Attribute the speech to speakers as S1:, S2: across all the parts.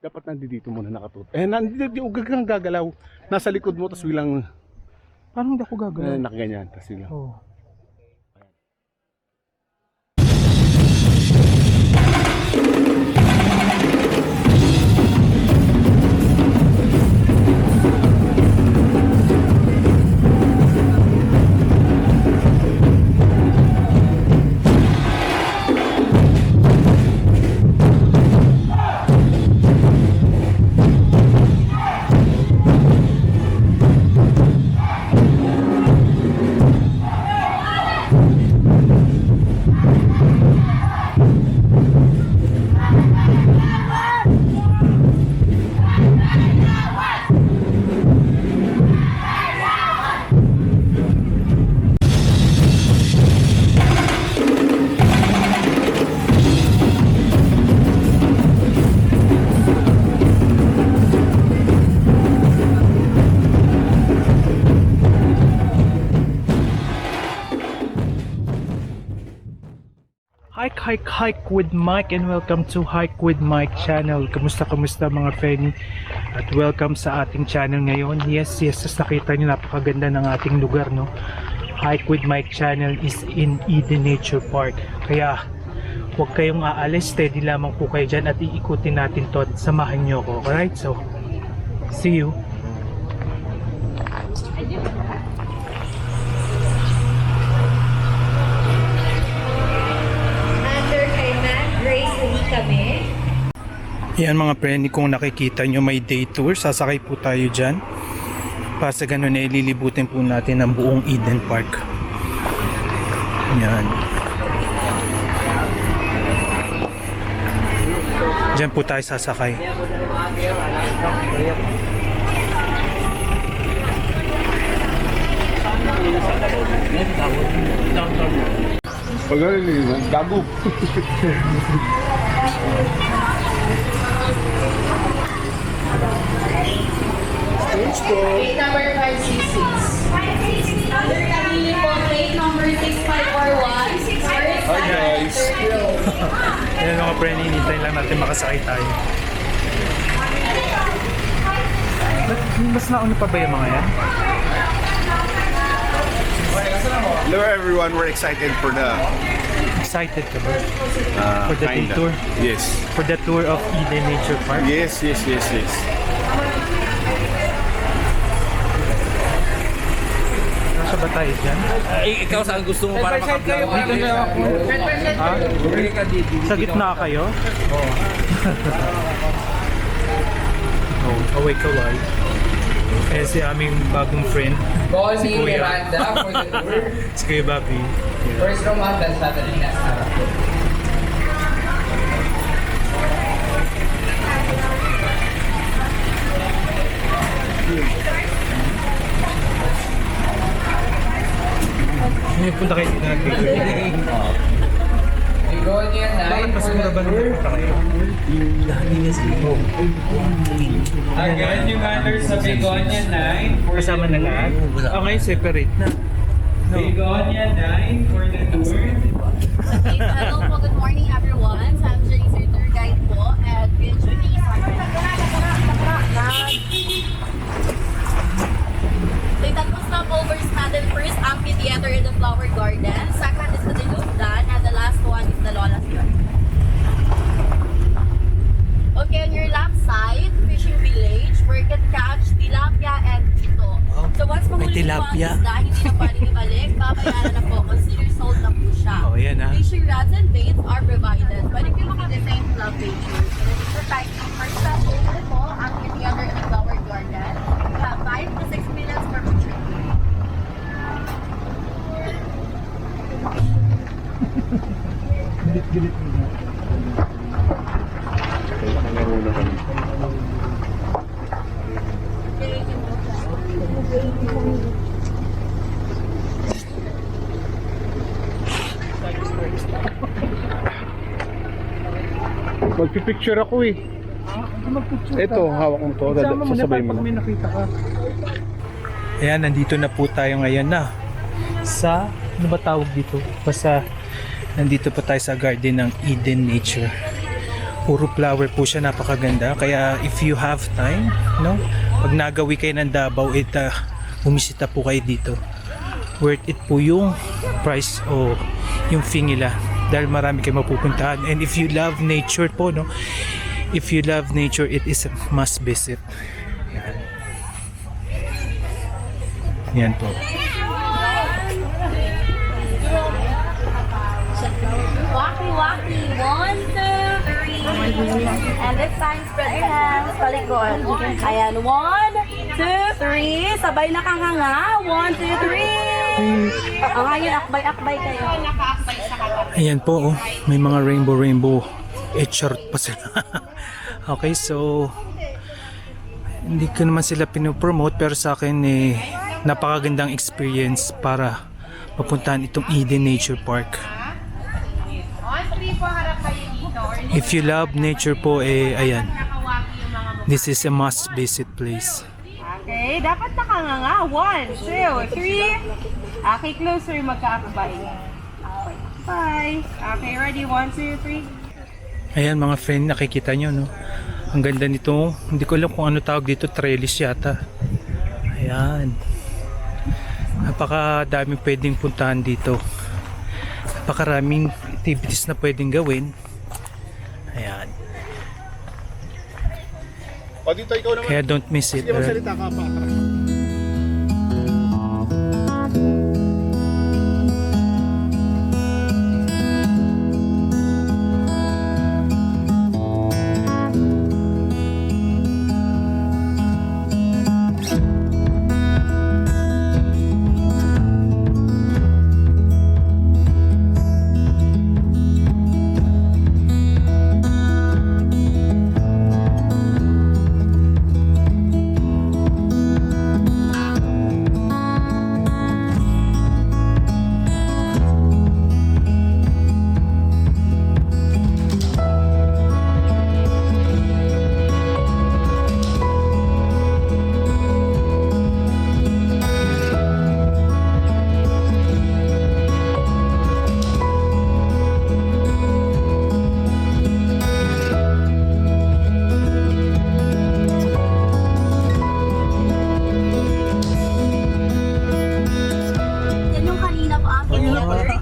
S1: Dapat nandito muna nakatuto. Eh, nandito yung kang gagalaw. Nasa likod mo, tapos bilang
S2: Paano hindi ako gagalaw?
S1: nakaganyan. Tapos bilang.
S2: Oh. Hike with Mike and welcome to Hike with Mike channel. Kamusta mga Frenny? At welcome sa ating channel ngayon. Yes, nakita nyo napakaganda ng ating lugar, no? Hike with Mike channel is in Eden Nature Park. Kaya huwag kayong aalis, steady lamang po kayo dyan at iikutin natin to at samahan nyo ako. Alright, so see you. Yan mga Frenny, kung nakikita nyo may day tour, sasakay po tayo dyan. Para sa ganun ay lilibutin po natin ang buong Eden Park. Yan. Dyan po tayo sasakay.
S1: Pag-alin, gago.
S3: Plate number 566. Other kanili po, plate number 6541.
S1: Hi guys.
S2: Yan mga Frenny, hinintay lang natin makasakay tayo. Mas nauna pa ba yung mga yan?
S1: Hello everyone, we're excited for the
S2: Excited ka ba? For the day
S1: kinda.
S2: tour?
S1: Yes.
S2: For the tour of Eden Nature Park?
S1: Yes.
S2: Nasa ba tayo dyan?
S4: Ay, ikaw saan gusto mo para makablaro?
S2: Ha? Sa gitna kayo? Oo. Oh, away ka why? Eh si aming bagong friend,
S4: Bonnie,
S2: Kuya.
S4: Miranda for the tour.
S2: si Kuya Bobby.
S4: First room out, that's Saturday na sarap.
S2: Ngayon punta kayo dito nag-picture.
S4: Begonia 9
S2: Bakit mas
S4: for
S2: mura
S4: the
S2: ba nung
S4: tour.
S2: punta kayo?
S4: Again, yung honors sa Begonia 9 for
S2: Kasama
S4: the
S2: na lahat?
S4: tour.
S2: Oh, ngayon separate na. No.
S4: Begonia 9 for the tour.
S3: Hello po, good morning everyone. So I'm Janice, your tour guide po. And eventually, the tatlo stopovers natin. First, Amphitheater in the Flower Garden. Second is the Tinubdan. And the last one is the Lola's Garden. Okay, on your left side, fishing village, where you can catch tilapia and ito. So once mahuli po ang
S2: tilapia.
S3: isda, hindi na pwedeng ibalik, babayaran na po. Consider sold na po siya.
S2: Oh, yan ah.
S3: Fishing rods and baits are provided. Pwede kayo makadesign club pictures. So this is the time first step over po, Amphitheater in the Flower Garden. You have 5 to 6 minutes for picture.
S2: Gilit-gilit mo.
S1: Magpipicture ako eh. Ito, hawak mo to. Sasabay mo na.
S2: May nakita ka. Ayan, nandito na po tayo ngayon na sa, ano ba tawag dito? Basta, nandito pa tayo sa garden ng Eden Nature Puro flower po siya, napakaganda. Kaya if you have time, no, pag nagawi kayo ng Davao, bumisita po kayo dito. Worth it po yung price o yung fee nila dahil marami kayo mapupuntahan. And if you love nature po, no, if you love nature, it is a must visit. Yan po.
S3: Waki-waki. 1, 2, 3. And this time, spread your hands. Palikod. Ayan. 1, 2, 3. Sabay na kang hanga. 1, 2, 3. Ang ngayon, akbay-akbay kayo.
S2: Ayan po, oh. May mga rainbow. Short pa sila. Okay, so hindi ko naman sila pinopromote, pero sa akin napakagandang experience para mapuntahan itong Eden Nature Park. If you love nature po, ayan, this is a must visit place.
S5: Okay, dapat nakanganga. 1, 2, 3. Okay, closer, magkaakbay. Bye. Okay, ready? 1, 2, 3.
S2: Ayan mga friend, nakikita nyo, no? Ang ganda nito. Hindi ko alam kung ano tawag dito, trellis yata. Ayan. Napakadaming pwedeng puntahan dito. Napakaraming activities na pwedeng gawin. Ayan.
S1: O dito, ikaw naman.
S2: Kaya don't miss it.
S1: Sige, magsalita ka pa.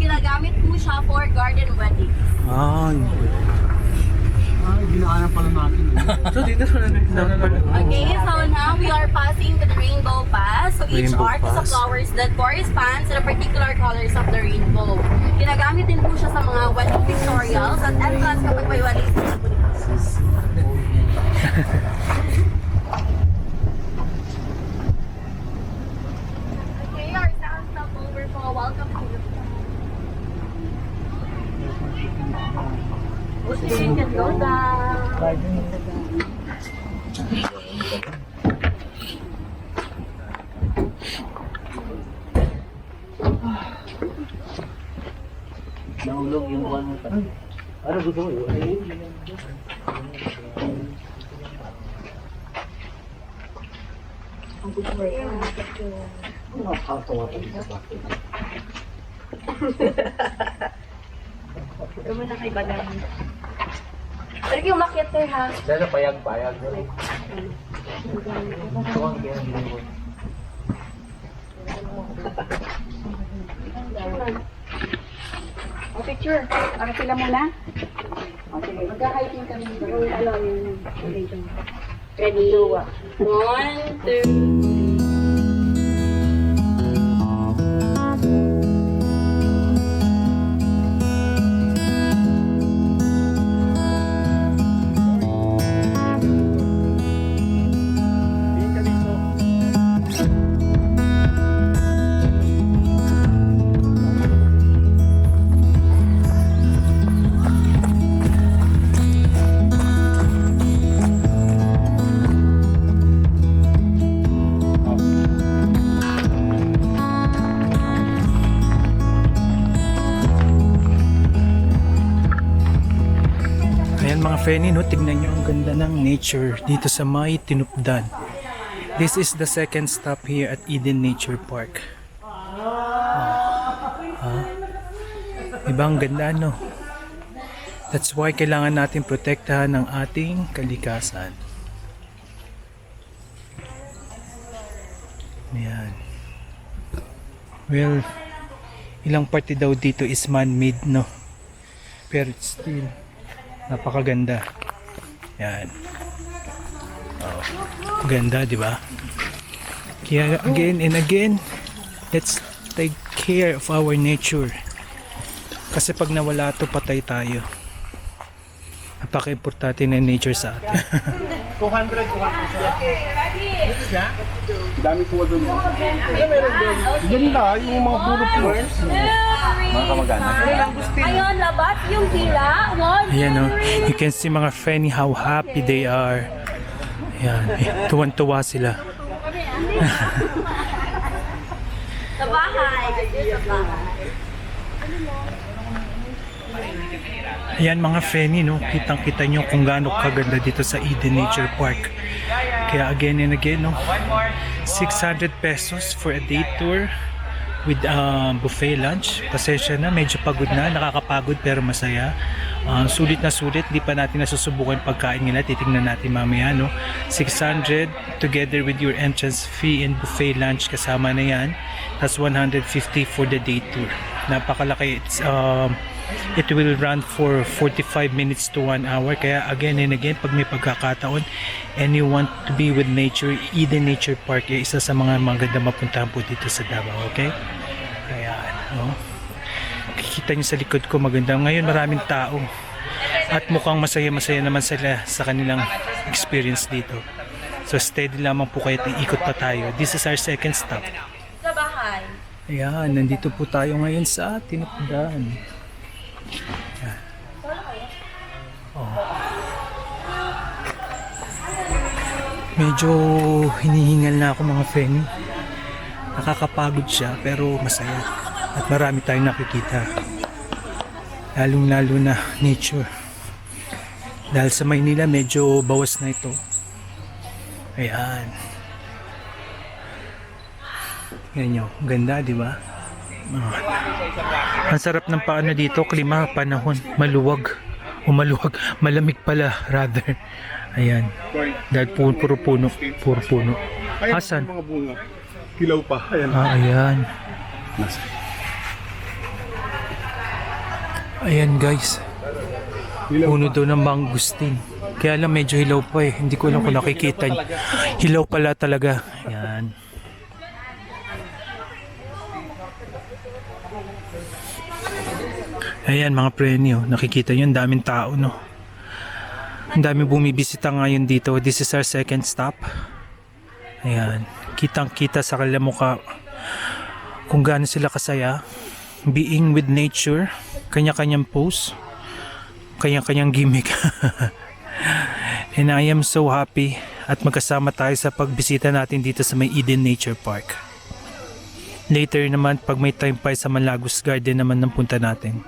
S3: Ginagamit po siya for garden weddings.
S1: Ginaanan pala natin.
S3: Okay, so now we are passing to the rainbow pass. So each
S2: Rainbow
S3: arc is a
S2: pass.
S3: flowers that corresponds to the particular colors of the rainbow. Ginagamit din po siya sa mga wedding pictorials at entrance kapag may wedding ceremony. Okay, our sound stop over po. Welcome to the okay, you can go down.
S6: Nahulog yung buwan mo. Ano gusto mo?
S3: Naman na kay Bagan. Pero yung umakyat sir ha.
S6: Sana payag-payag. Tuwang kaya hindi mo.
S5: O, picture. Para sila muna. O, sige. Magka-hiking kami.
S3: Ready? 1, 2.
S2: Frenny, no, tignan nyo ang ganda ng nature dito sa may Tinubdan. This is the second stop here at Eden Nature Park. Diba ang ganda, no? That's why kailangan natin protektahan ang ating kalikasan. Ayan. Well, ilang parte daw dito is man-made, no? Pero still, napakaganda. Ayan. Oh, ganda, di ba? Kaya again and again, let's take care of our nature. Kasi pag nawala to, patay tayo. Napaka-importante ng nature sa atin.
S1: 200. Dami po doon. Yan na, yung mga bulot mo.
S6: Mga kamag-anak.
S3: Ayun, labat yung dila. 1, 2, 3.
S2: Ayan o, you can see mga Frenny how happy they are. Ayan, tuwan-tuwa sila.
S3: Sa bahay. Sa bahay.
S2: Ayan mga Frenny, no? Kitang-kita nyo kung gaano kaganda dito sa Eden Nature Park. Kaya again and again, no? 600 pesos for a day tour with buffet lunch. Pasensya na, medyo pagod na, nakakapagod pero masaya. Sulit na sulit, di pa natin nasusubukan pagkain nila, titingnan natin mamaya, no? 600 together with your entrance fee and buffet lunch, kasama na yan. That's 150 for the day tour. Napakalaki. It will run for 45 minutes to 1 hour. Kaya again and again, pag may pagkakataon and you want to be with nature, Eden Nature Park ay isa sa mga maganda mapuntahan po dito sa Davao, okay? Ayan, oh. Kikita nyo sa likod ko, maganda. Ngayon maraming tao at mukhang masaya-masaya naman sila sa kanilang experience dito. So steady lamang po kayo at ikot pa tayo. This is our second stop.
S3: Sa bahay.
S2: Ayan, nandito po tayo ngayon sa Tinubdan. Oh. Medyo hinihingal na ako mga Frenny. Nakakapagod siya pero masaya. At marami tayong nakikita. Lalong-lalo na nature. Dahil sa Maynila medyo bawas na ito. Ayan. Yan nyo. Ganda, di ba? Ang sarap ng paano dito, klima, panahon, maluwag o maluwag, malamig pala rather. Ayan, dahil puro puno. Asan?
S1: Mga bunga. Kilaw pa. Ayan.
S2: Ayan. Ayan guys, puno daw ng mangustin. Kaya lang medyo hilaw pa eh, hindi ko lang kung nakikita. Hilaw pala talaga. Ayan. Ayan mga premyo, nakikita nyo, ang daming tao, no? Ang daming bumibisita ngayon dito. This is our second stop. Ayan, kitang-kita sa kanilang mukha kung gaano sila kasaya. Being with nature, kanya-kanyang pose, kanya-kanyang gimmick. And I am so happy at magkasama tayo sa pagbisita natin dito sa may Eden Nature Park. Later naman, pag may time pa sa Malagos Garden naman ng punta natin.